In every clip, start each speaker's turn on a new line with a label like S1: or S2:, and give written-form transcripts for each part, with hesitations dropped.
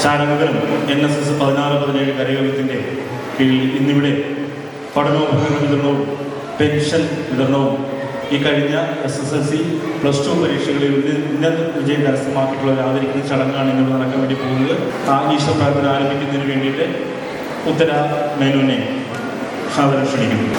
S1: Charamangalam NSS 16-17 കരയോഗത്തിൻ്റെ കീഴിൽ ഇന്നിവിടെ പഠനോപകരണ വിതരണവും പെൻഷൻ വിതരണവും ഈ കഴിഞ്ഞ SSLC +2 പരീക്ഷകളിൽ ഉന്നത വിജയം കരസ്ഥമാക്കിയിട്ടുള്ളവർ ആദരിക്കുന്ന ചടങ്ങാണ് ഇന്ന് നടക്കാൻ വേണ്ടി പോകുന്നത്. ഈശ്വര പ്രാർത്ഥന ആരംഭിക്കുന്നതിന് വേണ്ടിയിട്ട് ഉത്തര മേനോനെ സാദരം ക്ഷണിക്കുന്നു.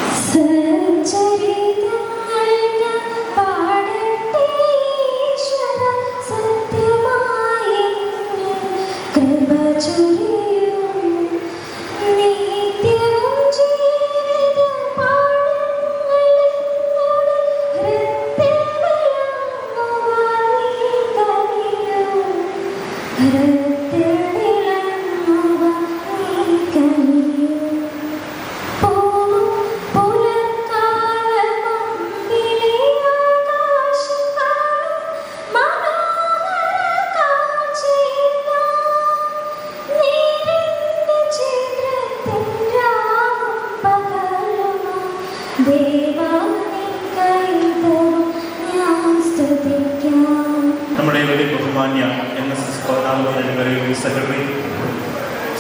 S1: നമ്മുടെ ഇവിടെ ബഹുമാന്യ NSS 16-17 secretary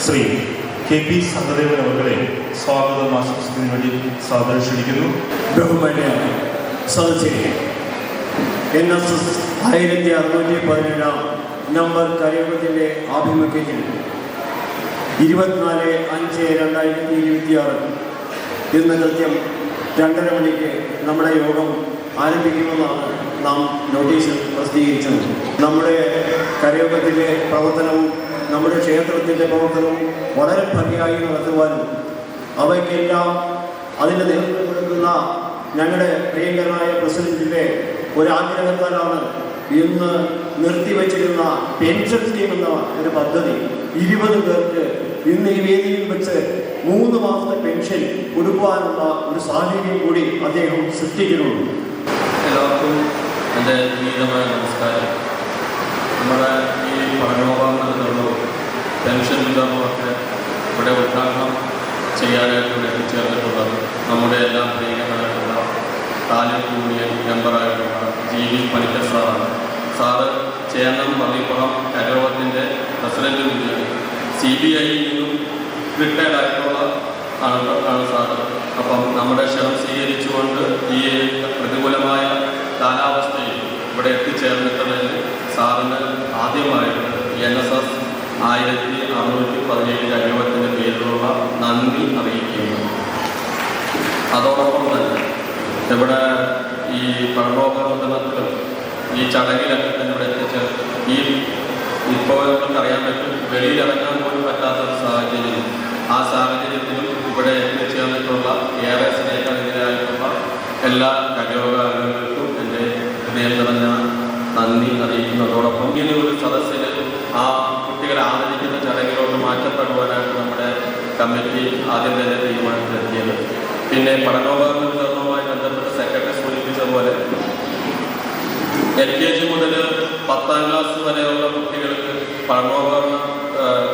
S1: Shri KP Sahadevan അവരുടെ സ്വാഗതം ആശംസിക്കുന്നതിന് വേണ്ടി സാദരം ക്ഷണിക്കുന്നു.
S2: ബഹുമാന്യ സദസ്യരെ, NSS 1617 നമ്പർ കരയോഗത്തിൻ്റെ ആഭിമുഖ്യത്തിൽ 24/5/2026 ഇന്ന് കൃത്യം 2:30 മണിക്ക് നമ്മുടെ യോഗം ആരംഭിക്കുമെന്നാണ് നാം നോട്ടീസിൽ പ്രസിദ്ധീകരിച്ചത്. നമ്മുടെ കരയോഗത്തിൻ്റെ പ്രവർത്തനവും നമ്മുടെ ക്ഷേത്രത്തിൻ്റെ പ്രവർത്തനവും വളരെ ഭംഗിയായി നടത്തുവാനും അവയ്ക്കെല്ലാം അതിന് നേതൃത്വം കൊടുക്കുന്ന ഞങ്ങളുടെ പ്രിയങ്കരനായ പ്രസിഡന്റിൻ്റെ ഒരാഗ്രഹത്താലാണ് ഇന്ന് നിർത്തിവച്ചിരുന്ന പെൻഷൻ സ്കീം എന്ന ഒരു പദ്ധതി 20 പേർക്ക് ഇന്ന് ഈ വേദിയിൽ വെച്ച് 3 മാസത്തെ പെൻഷൻ കൊടുക്കുവാനുള്ള ഒരു സാഹചര്യം കൂടി അദ്ദേഹം സൃഷ്ടിക്കുന്നുണ്ട്.
S3: എല്ലാവർക്കും എൻ്റെ വിനീതമായ നമസ്കാരം. നമ്മുടെ ഈ പഠനോപകരണത്തിലുള്ള പെൻഷൻ വിതരണമൊക്കെ ഇവിടെ ഉദ്ഘാടനം ചെയ്യാനായിട്ട് ഇവിടെ എത്തിച്ചേർന്നിട്ടുള്ളത് നമ്മുടെ എല്ലാം പ്രിയങ്കരമായിട്ടുള്ള താലൂക്ക് യൂണിയൻ മെമ്പറായിട്ടുള്ള GV പണിക്കർ സാറാണ്. സാറ് ചേന്നം പള്ളിപ്പുറം കരയോഗത്തിൻ്റെ പ്രസിഡന്റ് കൂടിയാണ്. CBIയിൽ നിന്നും റിട്ടയർഡ് ആയിട്ടുള്ള ആണ് സാറ്. അപ്പം നമ്മുടെ ക്ഷണം സ്വീകരിച്ചുകൊണ്ട് ഈ പ്രതികൂലമായ കാലാവസ്ഥയിൽ ഇവിടെ എത്തിച്ചേർന്നിട്ടുള്ളതിൽ സാറിന് ആദ്യമായിട്ട് NSS 1617 കരയോഗത്തിൻ്റെ പേരിലുള്ള നന്ദി അറിയിക്കുന്നു. അതോടൊപ്പം തന്നെ ഇവിടെ ഈ പഠനോപകരണത്തിൽ ഈ ചടങ്ങിലൊക്കെ തന്നെ ഇവിടെ എത്തിച്ചേർന്ന് ഇപ്പോൾ നമുക്കറിയാൻ പറ്റും, വെളിയിലിറങ്ങാൻ പോലും പറ്റാത്തൊരു സാഹചര്യം. ആ സാഹചര്യത്തിലും ഇവിടെ എത്തിച്ചേർന്നിട്ടുള്ള ഏറെ സ്നേഹനിധിയായിട്ടുള്ള എല്ലാ കരയോഗാംഗങ്ങൾക്കും എൻ്റെ ഹൃദയം നിറഞ്ഞ നന്ദി അറിയിക്കുന്നതോടൊപ്പം ഇങ്ങനെ ഒരു സദസ്സിന് ആ കുട്ടികളെ ആദരിക്കുന്ന ചടങ്ങിലോട്ട് മാറ്റപ്പെടുവാനായിട്ട് നമ്മുടെ കമ്മിറ്റി ആദ്യം തന്നെ തീരുമാനത്തിലെത്തിയത്. പിന്നെ പഠനോപകരണ വിതരണവുമായി ബന്ധപ്പെട്ട് സെക്രട്ടറി സൂചിപ്പിച്ച പോലെ LKG മുതൽ 10ാം ക്ലാസ് വരെയുള്ള കുട്ടികൾക്ക് പഠനോപകരണ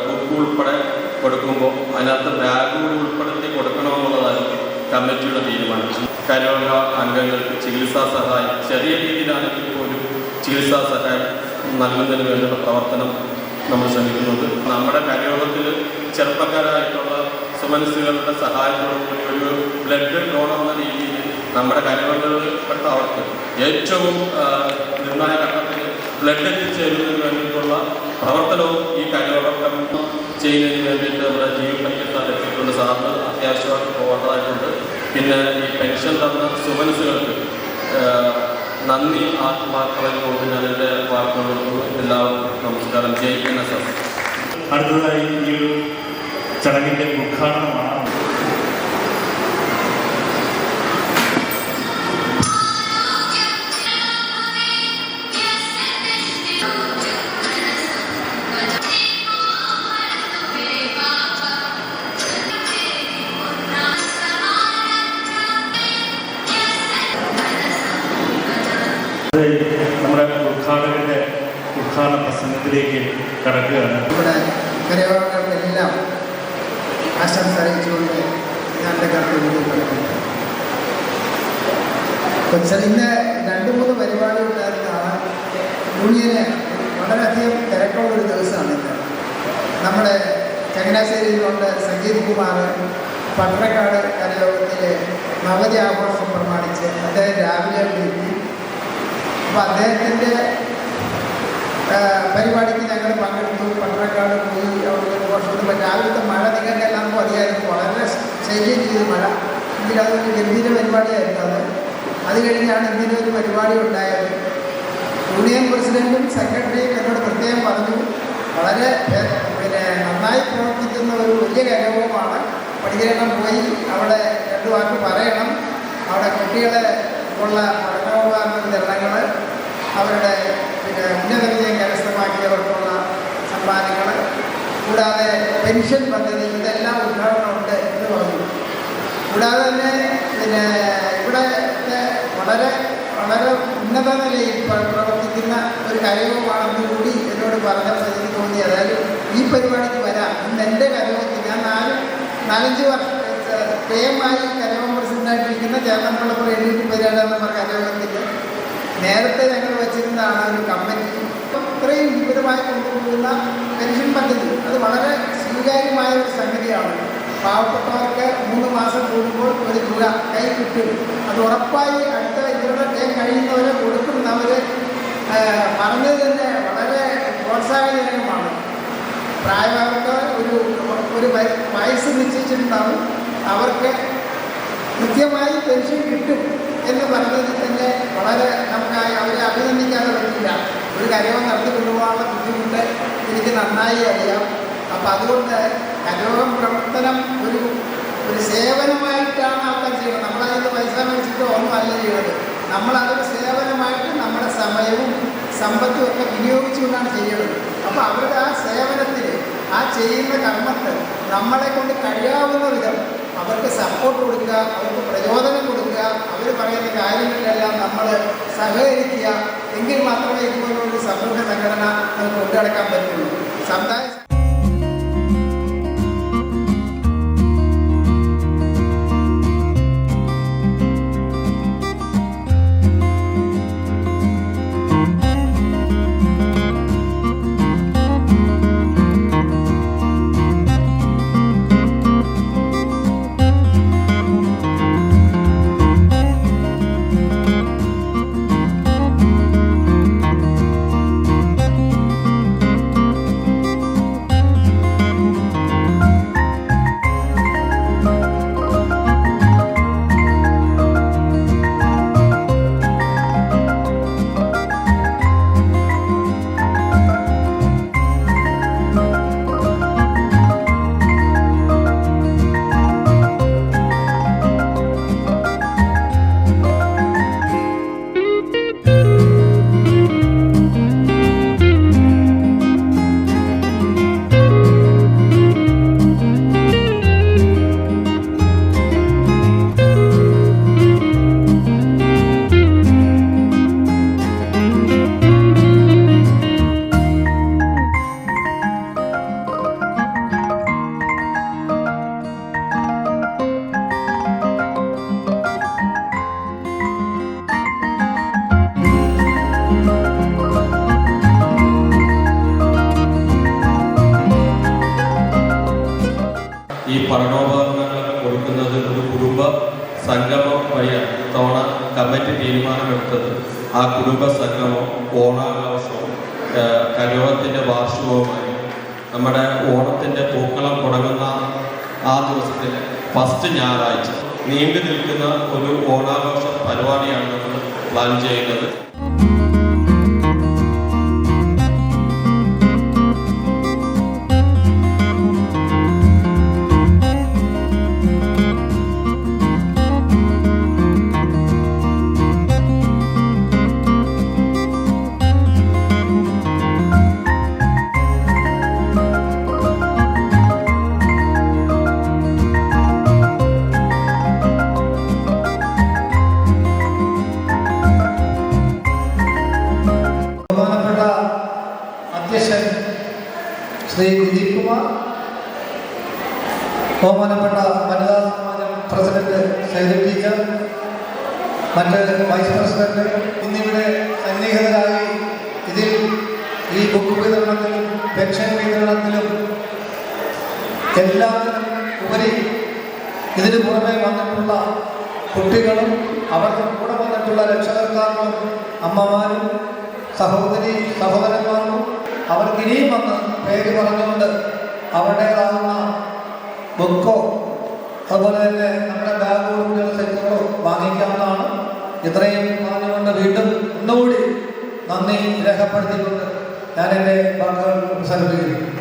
S3: ബുക്ക് ഉൾപ്പെടെ കൊടുക്കുമ്പോൾ അതിനകത്ത് ബാഗ് കൂടി ഉൾപ്പെടുത്തി കൊടുക്കണമെന്നുള്ളതായിരുന്നു കമ്മിറ്റിയുടെ തീരുമാനം. കരയോഗ അംഗങ്ങൾക്ക് ചികിത്സാ സഹായം ചെറിയ രീതിയിലാണെങ്കിൽ പോലും ചികിത്സാ സഹായം നൽകുന്നതിന് വേണ്ടിയുള്ള പ്രവർത്തനം നമ്മൾ ശ്രമിക്കുന്നുണ്ട്. നമ്മുടെ കരയോഗത്തിൽ ചെറുപ്പക്കാരായിട്ടുള്ള സുമനസ്സുകളുടെ സഹായത്തോടുകൂടി ഒരു ബ്ലഡ് ഡോണർ എന്ന രീതിയിൽ നമ്മുടെ കരയോഗങ്ങളിൽപ്പെട്ട അവർക്ക് ഏറ്റവും നിർണായക ഘട്ടത്തിൽ ബ്ലഡ് എത്തിച്ചേരുന്നതിന് വേണ്ടിയിട്ടുള്ള പ്രവർത്തനവും ഈ കരയോഗം ചെയ്യുന്നതിന് വേണ്ടിയിട്ട് നമ്മുടെ ജീവിതത്തിൽ എത്തിയിട്ടുണ്ട്. സാറിന് അത്യാവശ്യമായിട്ട് പോകേണ്ടതായിട്ടുണ്ട്. പിന്നെ ഈ പെൻഷൻ തന്ന സുമനസ്സുകൾക്ക് നന്ദി ആത്മാർത്ഥമായി കൊണ്ട് ഞാൻ എൻ്റെ വാർത്തകൾക്ക് എല്ലാവർക്കും നമസ്കാരം. ജയ് NSS.
S1: അടുത്തതായി ഈ ഒരു ചടങ്ങിൻ്റെ ഉദ്ഘാടനമാണ്. നമ്മുടെ ഉദ്ഘാടന പ്രസംഗത്തിലേക്ക് കടക്കുകയാണ്.
S4: നമ്മുടെ കരയോഗങ്ങൾക്കെല്ലാം ആശംസ അറിയിച്ചുകൊണ്ട് ഞാൻ ഇന്ന് 2-3 പരിപാടി ഉണ്ടായിരുന്നതാണ്. യൂണിയന് വളരെയധികം തിരക്കുള്ളൊരു ദിവസമാണ് ഇന്ന്. നമ്മുടെ ചങ്ങനാശ്ശേരിയിലുണ്ട് സംഗീത് കുമാർ പട്ടണക്കാട് കരയോഗത്തിലെ നവതി ആഘോഷം പ്രമാണിച്ച് അദ്ദേഹം രാവിലെ അവിടെ എത്തി. അപ്പോൾ അദ്ദേഹത്തിൻ്റെ പരിപാടിക്ക് ഞങ്ങൾ പങ്കെടുത്തു. പട്ടണക്കാട് പോയി അവിടെ ഘോഷത്തിൽ രാവിലത്തെ മഴ നിങ്ങൾക്ക് എല്ലാവർക്കും അറിയാമായിരുന്നു. വളരെ ശല്യം ചെയ്ത് മഴ. എങ്കിൽ അതൊരു ഗംഭീര പരിപാടിയായിരുന്നു അത് കഴിഞ്ഞാണ് ഇങ്ങനെ ഒരു പരിപാടി ഉണ്ടായത്. യൂണിയൻ പ്രസിഡൻറ്റും സെക്രട്ടറിയും എന്നോട് പ്രത്യേകം പറഞ്ഞു, വളരെ നന്നായി പ്രവർത്തിക്കുന്ന ഒരു വലിയ കരയോഗമാണ്. പടികരണം പോയി അവിടെ 2 വാക്ക് പറയണം. അവിടെ കുട്ടികളെ ഉള്ള പഠനോപകരണ വിതരണങ്ങൾ, അവരുടെ ഉന്നത വിജയം കരസ്ഥമാക്കിയവർക്കുള്ള സമ്മാനങ്ങൾ, കൂടാതെ പെൻഷൻ പദ്ധതി, ഇതെല്ലാം ഉദ്ഘാടനമുണ്ട് എന്ന് പറഞ്ഞു. കൂടാതെ തന്നെ ഇവിടത്തെ വളരെ വളരെ ഉന്നത നിലയിൽ പ്രവർത്തിക്കുന്ന ഒരു കരയോഗമാണെന്ന് കൂടി എന്നോട് പറഞ്ഞപ്പോൾ എനിക്ക് തോന്നി. അതായത് ഈ പരിപാടിക്ക് വരാം. ഇന്ന് എൻ്റെ കരയോഗത്തിൽ ഞാൻ 4-5 വർഷം കേമായി കരയോഗം പ്രസിഡൻ്റായിട്ടിരിക്കുന്ന ചേർന്നമ്പളപ്പുറം എഴുതി പരിപാടി കരയോഗത്തിൽ നേരത്തെ ഞങ്ങൾ വെച്ചിരുന്നതാണ് ഒരു കമ്മിറ്റി. ഇത്രയും വിപുലമായി കൊണ്ടുപോകുന്ന പെൻഷൻ പദ്ധതി അത് വളരെ സ്വീകാര്യമായ ഒരു സംഗതിയാണ്. പാവപ്പെട്ടവർക്ക് 3 മാസം കൂടുമ്പോൾ ഒരു തുക കൈ കിട്ടും. അത് ഉറപ്പായി അടുത്ത ഇവരുടെ ടൈം കഴിയുന്നവരെ കൊടുക്കുന്നവർ പറഞ്ഞത് തന്നെ വളരെ പ്രോത്സാഹനജനകമാണ്. പ്രായമായവർക്ക് ഒരു വയസ്സ് നിശ്ചയിച്ചിട്ടുണ്ടാവും, അവർക്ക് കൃത്യമായി പെൻഷൻ കിട്ടും എന്ന് പറഞ്ഞത് തന്നെ വളരെ നമുക്കായി അവരെ അഭിനന്ദിക്കാതെ പറ്റില്ല. ഒരു കരയോഗം നടത്തി കൊണ്ടുപോകാനുള്ള ബുദ്ധിമുട്ട് എനിക്ക് നന്നായി അറിയാം. അപ്പം അതുകൊണ്ട് കരയോഗം പ്രവർത്തനം ഒരു സേവനമായിട്ടാണ് ആൾക്കാർ ചെയ്യുന്നത്. നമ്മളതിന് പൈസ മേടിച്ചിട്ടോ ഒന്നുമല്ല ചെയ്യുന്നത്. നമ്മളതൊരു സേവനമായിട്ട് നമ്മുടെ സമയവും സമ്പത്തും ഒക്കെ വിനിയോഗിച്ചുകൊണ്ടാണ് ചെയ്യുന്നത്. അപ്പോൾ അവരുടെ ആ സേവനത്തിൽ, ആ ചെയ്യുന്ന കർമ്മത്തിൽ നമ്മളെ കൊണ്ട് കഴിയാവുന്ന വിധം അവർക്ക് സപ്പോർട്ട് കൊടുക്കുക, അവർക്ക് പ്രചോദനം കൊടുക്കുക, അവർ പറയുന്ന കാര്യങ്ങളിലെല്ലാം നമ്മൾ സഹകരിക്കുക. എങ്കിൽ മാത്രമേ ഇതുപോലൊരു സമൂഹ സംഘടന നമുക്ക് കൊണ്ടുനടക്കാൻ പറ്റുള്ളൂ. സമുദായ
S3: ഈ പഠനോപകരണങ്ങൾ കൊടുക്കുന്നത് ഒരു കുടുംബ സംഗമം വഴിയാണ് ഇത്തവണ കമ്മിറ്റി തീരുമാനമെടുത്തത്. ആ കുടുംബ സംഗമം ഓണാഘോഷവും കരയോഗത്തിൻ്റെ വാർഷികവുമായി നമ്മുടെ ഓണത്തിൻ്റെ പൂക്കളം തുടങ്ങുന്ന ആ ദിവസത്തിൽ ഫസ്റ്റ് ഞായറാഴ്ച നീണ്ടു നിൽക്കുന്ന ഒരു ഓണാഘോഷ പരിപാടിയാണ് നമ്മൾ പ്ലാൻ ചെയ്യുന്നത്.
S5: ശ്രീ ദിലീപ് കുമാർ, ബഹുമാനപ്പെട്ട വനിതാ സമാജം പ്രസിഡന്റ് സൈദ ടീച്ചർ, മറ്റ് വൈസ് പ്രസിഡന്റ് എന്നിവിടെ സന്നിഹിതരായി ഇതിൽ ഈ ബുക്ക് വിതരണത്തിലും പെൻഷൻ വിതരണത്തിലും എല്ലാത്തിനും ഉപരി ഇതിനു പുറമെ വന്നിട്ടുള്ള കുട്ടികളും അവർക്ക് കൂടെ വന്നിട്ടുള്ള രക്ഷകർത്താക്കളും അമ്മമാരും സഹോദരന്മാർക്കും അവർക്ക് ഇനിയും വന്ന് പേര് പറഞ്ഞുകൊണ്ട് അവരുടേതാകുന്ന ബുക്കോ അതുപോലെ തന്നെ നമ്മുടെ ബാഗോ സെറ്റുകളോ വാങ്ങിക്കാവുന്നതാണ്. ഇത്രയും പറഞ്ഞുകൊണ്ട് വീണ്ടും ഒന്നുകൂടി നന്ദി രേഖപ്പെടുത്തിക്കൊണ്ട് ഞാൻ എൻ്റെ വാക്കുകൾ ഉപസംഹരിക്കുന്നു.